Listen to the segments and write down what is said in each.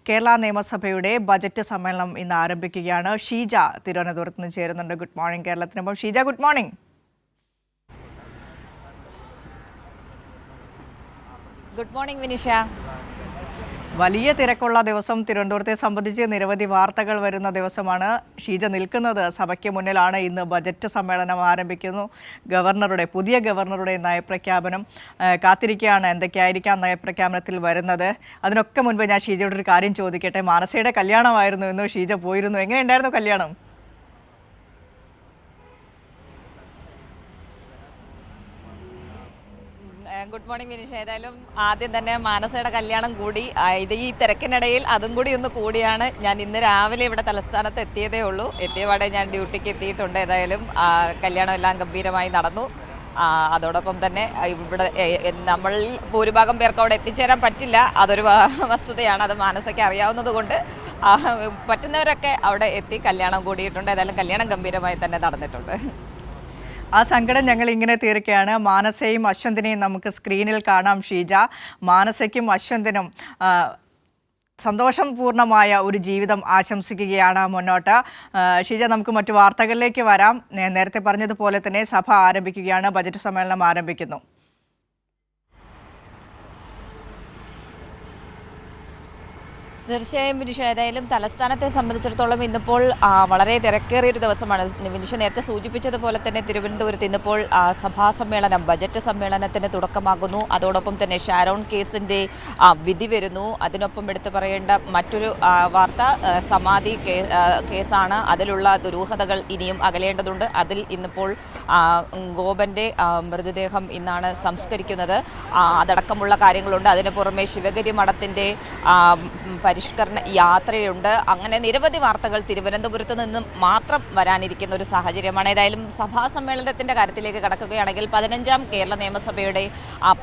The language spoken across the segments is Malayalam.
കേരള നിയമസഭയുടെ ബജറ്റ് സമ്മേളനം ഇന്ന് ആരംഭിക്കുകയാണ്. ഷീജ തിരുവനന്തപുരത്ത് നിന്ന് ചേരുന്നുണ്ട്. ഗുഡ് മോർണിംഗ് കേരളത്തിനൊപ്പം. Sheeja, good morning. Good morning Vinisha. വലിയ തിരക്കുള്ള ദിവസം, തിരുവനന്തപുരത്തെ സംബന്ധിച്ച് നിരവധി വാർത്തകൾ വരുന്ന ദിവസമാണ്. ഷീജ നിൽക്കുന്നത് സഭയ്ക്ക് മുന്നിലാണ്. ഇന്ന് ബജറ്റ് സമ്മേളനം ആരംഭിക്കുന്നു. പുതിയ ഗവർണറുടെ നയപ്രഖ്യാപനം കാത്തിരിക്കുകയാണ്. എന്തൊക്കെയായിരിക്കാം നയപ്രഖ്യാപനത്തിൽ വരുന്നത്? അതിനൊക്കെ മുൻപ് ഞാൻ ഷീജയോട് ഒരു കാര്യം ചോദിക്കട്ടെ. മാനസയുടെ കല്യാണമായിരുന്നു ഇന്ന്. ഷീജ പോയിരുന്നു. എങ്ങനെയുണ്ടായിരുന്നു കല്യാണം? Good morning Vinisha. ഏതായാലും ആദ്യം തന്നെ മാനസയുടെ കല്യാണം കൂടി. ഈ തിരക്കിനിടയിൽ അതും കൂടി ഒന്ന് കൂടിയാണ്. ഞാൻ ഇന്ന് രാവിലെ ഇവിടെ തലസ്ഥാനത്ത് എത്തിയതേ ഉള്ളൂ. എത്തിയപാടെ ഞാൻ ഡ്യൂട്ടിക്ക് എത്തിയിട്ടുണ്ട്. ഏതായാലും കല്യാണം എല്ലാം ഗംഭീരമായി നടന്നു. അതോടൊപ്പം തന്നെ ഇവിടെ നമ്മളിൽ ഭൂരിഭാഗം പേർക്ക് അവിടെ എത്തിച്ചേരാൻ പറ്റില്ല. അതൊരു വസ്തുതയാണ്. അത് മാനസയ്ക്ക് അറിയാവുന്നത് കൊണ്ട് പറ്റുന്നവരൊക്കെ അവിടെ എത്തി കല്യാണം കൂടിയിട്ടുണ്ട്. ഏതായാലും കല്യാണം ഗംഭീരമായി തന്നെ നടന്നിട്ടുണ്ട്. ആ സങ്കടം ഞങ്ങൾ ഇങ്ങനെ തീർക്കുകയാണ്. മാനസയും അശ്വന്തിനെയും നമുക്ക് സ്ക്രീനിൽ കാണാം. ഷീജ, മാനസയ്ക്കും അശ്വന്തിനും സന്തോഷം പൂർണ്ണമായ ഒരു ജീവിതം ആശംസിക്കുകയാണ് മുന്നോട്ട്. ഷീജ, നമുക്ക് മറ്റു വാർത്തകളിലേക്ക് വരാം. നേരത്തെ പറഞ്ഞതുപോലെ തന്നെ സഭ ആരംഭിക്കുകയാണ്. ബജറ്റ് സമ്മേളനം ആരംഭിക്കുന്നു. തീർച്ചയായും വിനിഷ, ഏതായാലും തലസ്ഥാനത്തെ സംബന്ധിച്ചിടത്തോളം ഇന്നിപ്പോൾ വളരെ തിരക്കേറിയൊരു ദിവസമാണ്. വിനിഷ നേരത്തെ സൂചിപ്പിച്ചതുപോലെ തന്നെ തിരുവനന്തപുരത്ത് ഇന്നിപ്പോൾ സഭാ സമ്മേളനം, ബജറ്റ് സമ്മേളനത്തിന് തുടക്കമാകുന്നു. അതോടൊപ്പം തന്നെ ഷാരോൺ കേസിൻ്റെ വിധി വരുന്നു. അതിനൊപ്പം എടുത്തു പറയേണ്ട മറ്റൊരു വാർത്ത സമാധി കേസാണ്. അതിലുള്ള ദുരൂഹതകൾ ഇനിയും അകലേണ്ടതുണ്ട്. അതിൽ ഇന്നിപ്പോൾ ഗോപൻ്റെ മൃതദേഹം ഇന്നാണ് സംസ്കരിക്കുന്നത്. അതടക്കമുള്ള കാര്യങ്ങളുണ്ട്. അതിന് പുറമെ ശിവഗിരി മഠത്തിൻ്റെ പരിഷ്കരണ യാത്രയുണ്ട്. അങ്ങനെ നിരവധി വാർത്തകൾ തിരുവനന്തപുരത്ത് നിന്നും മാത്രം വരാനിരിക്കുന്ന ഒരു സാഹചര്യമാണ്. ഏതായാലും സഭാ സമ്മേളനത്തിൻ്റെ കാര്യത്തിലേക്ക് കടക്കുകയാണെങ്കിൽ 15ാം കേരള നിയമസഭയുടെ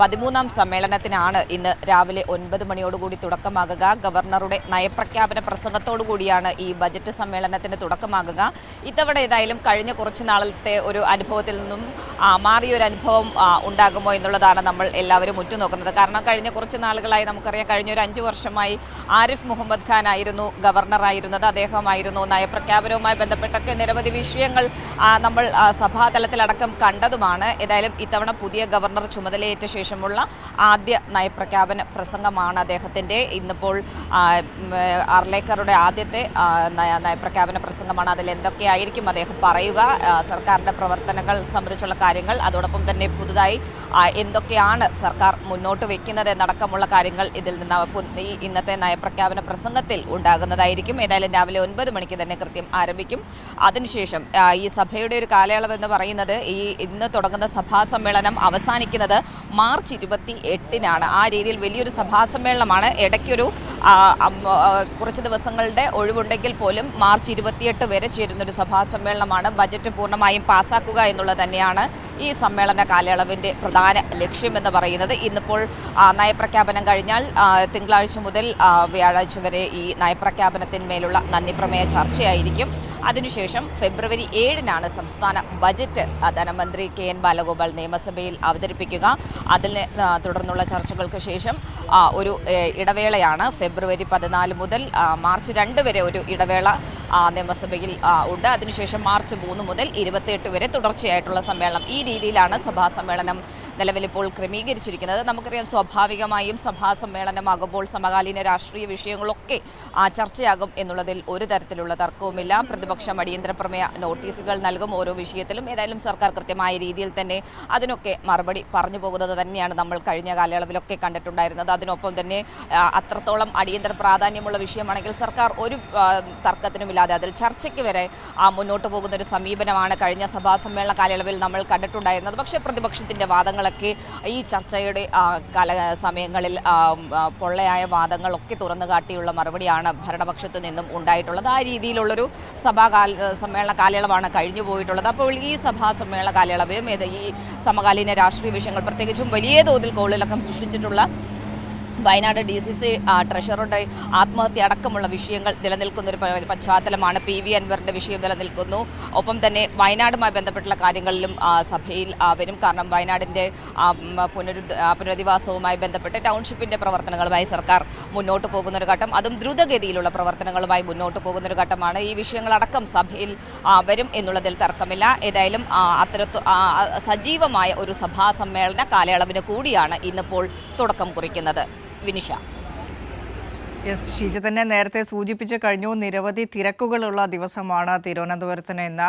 13ാം സമ്മേളനത്തിനാണ് ഇന്ന് രാവിലെ 9 മണിയോടുകൂടി തുടക്കമാകുക. ഗവർണറുടെ നയപ്രഖ്യാപന പ്രസംഗത്തോടു കൂടിയാണ് ഈ ബജറ്റ് സമ്മേളനത്തിന് തുടക്കമാകുക. ഇത്തവണ ഏതായാലും കഴിഞ്ഞ കുറച്ച് നാളത്തെ ഒരു അനുഭവത്തിൽ നിന്നും മാറിയൊരു അനുഭവം ഉണ്ടാകുമോ എന്നുള്ളതാണ് നമ്മൾ എല്ലാവരും ഉറ്റുനോക്കുന്നത്. കാരണം കഴിഞ്ഞ കുറച്ച് നാളുകളായി നമുക്കറിയാം, കഴിഞ്ഞ ഒരു 5 വർഷമായി ആരിഫ് മുഹമ്മദ് ഖാൻ ആയിരുന്നു ഗവർണറായിരുന്നത്. അദ്ദേഹമായിരുന്നു നയപ്രഖ്യാപനവുമായി ബന്ധപ്പെട്ടൊക്കെ നിരവധി വിഷയങ്ങൾ നമ്മൾ സഭാതലത്തിലടക്കം കണ്ടതുമാണ്. ഏതായാലും ഇത്തവണ പുതിയ ഗവർണർ ചുമതലയേറ്റ ശേഷമുള്ള ആദ്യ നയപ്രഖ്യാപന പ്രസംഗമാണ് അദ്ദേഹത്തിൻ്റെ. ഇന്നിപ്പോൾ അർലേക്കറുടെ ആദ്യത്തെ നയപ്രഖ്യാപന പ്രസംഗമാണ്. അതിൽ എന്തൊക്കെയായിരിക്കും അദ്ദേഹം പറയുക, സർക്കാരിൻ്റെ പ്രവർത്തനങ്ങൾ സംബന്ധിച്ചുള്ള കാര്യങ്ങൾ, അതോടൊപ്പം തന്നെ പുതുതായി എന്തൊക്കെയാണ് സർക്കാർ മുന്നോട്ട് വയ്ക്കുന്നത് എന്നടക്കമുള്ള കാര്യങ്ങൾ ഇതിൽ നിന്ന് ഇന്നത്തെ നയപ്രഖ്യാപന പ്രസംഗത്തിൽ ഉണ്ടാകുന്നതായിരിക്കും. ഏതായാലും രാവിലെ 9 മണിക്ക് തന്നെ കൃത്യം ആരംഭിക്കും. അതിനുശേഷം ഈ സഭയുടെ ഒരു കാലയളവ് എന്ന് പറയുന്നത് ഇന്ന് തുടങ്ങുന്ന സഭാ സമ്മേളനം അവസാനിക്കുന്നത് മാർച്ച് 28-നാണ്. ആ രീതിയിൽ വലിയൊരു സഭാ സമ്മേളനമാണ്. ഇടയ്ക്കൊരു കുറച്ച് ദിവസങ്ങളുടെ ഒഴിവുണ്ടെങ്കിൽ പോലും മാർച്ച് 28 വരെ ചേരുന്നൊരു സഭാ സമ്മേളനമാണ്. ബജറ്റ് പൂർണ്ണമായും പാസ്സാക്കുക എന്നുള്ളത് തന്നെയാണ് ഈ സമ്മേളന കാലയളവിൻ്റെ പ്രധാന ലക്ഷ്യമെന്ന് പറയുന്നത്. ഇന്നിപ്പോൾ നയപ്രഖ്യാപനം കഴിഞ്ഞാൽ തിങ്കളാഴ്ച മുതൽ വ്യാഴാഴ്ച വരെ ഈ നയപ്രഖ്യാപനത്തിന്മേലുള്ള നന്ദിപ്രമേയ ചർച്ചയായിരിക്കും. അതിനുശേഷം ഫെബ്രുവരി 7-നാണ് സംസ്ഥാന ബജറ്റ് ധനമന്ത്രി KN ബാലഗോപാൽ നിയമസഭയിൽ അവതരിപ്പിക്കുക. അതിന് തുടർന്നുള്ള ചർച്ചകൾക്ക് ശേഷം ഒരു ഇടവേളയാണ്. ഫെബ്രുവരി 14 മുതൽ മാർച്ച് 2 വരെ ഒരു ഇടവേള നിയമസഭയിൽ ഉണ്ട്. അതിനുശേഷം മാർച്ച് 3 മുതൽ 28 വരെ തുടർച്ചയായിട്ടുള്ള സമ്മേളനം. ഈ രീതിയിലാണ് സഭാ സമ്മേളനം നിലവിലിപ്പോൾ ക്രമീകരിച്ചിരിക്കുന്നത്. നമുക്കറിയാം, സ്വാഭാവികമായും സഭാ സമ്മേളനമാകുമ്പോൾ സമകാലീന രാഷ്ട്രീയ വിഷയങ്ങളൊക്കെ ചർച്ചയാകും എന്നുള്ളതിൽ ഒരു തരത്തിലുള്ള തർക്കവുമില്ല. പ്രതിപക്ഷം അടിയന്തര പ്രമേയ നോട്ടീസുകൾ നൽകും ഓരോ വിഷയത്തിലും. ഏതായാലും സർക്കാർ കൃത്യമായ രീതിയിൽ തന്നെ അതിനൊക്കെ മറുപടി പറഞ്ഞു പോകുന്നത് തന്നെയാണ് നമ്മൾ കഴിഞ്ഞ കാലയളവിലൊക്കെ കണ്ടിട്ടുണ്ടായിരുന്നത്. അതിനൊപ്പം തന്നെ അത്രത്തോളം അടിയന്തര പ്രാധാന്യമുള്ള വിഷയമാണെങ്കിൽ സർക്കാർ ഒരു തർക്കത്തിനുമില്ലാതെ അതിൽ ചർച്ചയ്ക്ക് വരെ മുന്നോട്ട് പോകുന്ന ഒരു സമീപനമാണ് കഴിഞ്ഞ സഭാ സമ്മേളന കാലയളവിൽ നമ്മൾ കണ്ടിട്ടുണ്ടായിരുന്നത്. പക്ഷേ പ്രതിപക്ഷത്തിൻ്റെ വാദങ്ങളൊക്കെ ഈ ചർച്ചയുടെ സമയങ്ങളിൽ പൊള്ളയായ വാദങ്ങളൊക്കെ തുറന്നു കാട്ടിയുള്ള മറുപടിയാണ് ഭരണപക്ഷത്ത് നിന്നും ഉണ്ടായിട്ടുള്ളത്. ആ രീതിയിലുള്ളൊരു സമ്മേളന കാലയളവാണ് കഴിഞ്ഞു പോയിട്ടുള്ളത്. അപ്പോൾ ഈ സഭാ സമ്മേളന കാലയളവിലും ഈ സമകാലീന രാഷ്ട്രീയ വിഷയങ്ങൾ, പ്രത്യേകിച്ചും വലിയ തോതിൽ കോളിളക്കം സൃഷ്ടിച്ചിട്ടുള്ള വയനാട് DCC ട്രഷററുടെ ആത്മഹത്യ അടക്കമുള്ള വിഷയങ്ങൾ നിലനിൽക്കുന്ന ഒരു പശ്ചാത്തലമാണ്. PV അൻവറിൻ്റെ വിഷയം നിലനിൽക്കുന്നു. ഒപ്പം തന്നെ വയനാടുമായി ബന്ധപ്പെട്ടുള്ള കാര്യങ്ങളിലും സഭയിൽ വരും. കാരണം വയനാടിൻ്റെ പുനരധിവാസവുമായി ബന്ധപ്പെട്ട് ടൗൺഷിപ്പിൻ്റെ പ്രവർത്തനങ്ങളുമായി സർക്കാർ മുന്നോട്ട് പോകുന്നൊരു ഘട്ടം, അതും ദ്രുതഗതിയിലുള്ള പ്രവർത്തനങ്ങളുമായി മുന്നോട്ട് പോകുന്നൊരു ഘട്ടമാണ്. ഈ വിഷയങ്ങളടക്കം സഭയിൽ വരും എന്നുള്ളതിൽ തർക്കമില്ല. ഏതായാലും സജീവമായ ഒരു സഭാ സമ്മേളന കാലയളവിന് കൂടിയാണ് ഇന്നിപ്പോൾ തുടക്കം കുറിക്കുന്നത്. വിനിഷ. ഷീജ തന്നെ നേരത്തെ സൂചിപ്പിച്ചു കഴിഞ്ഞു. നിരവധി തിരക്കുകളുള്ള ദിവസമാണ് തിരുവനന്തപുരത്തിന് ഇന്ന്.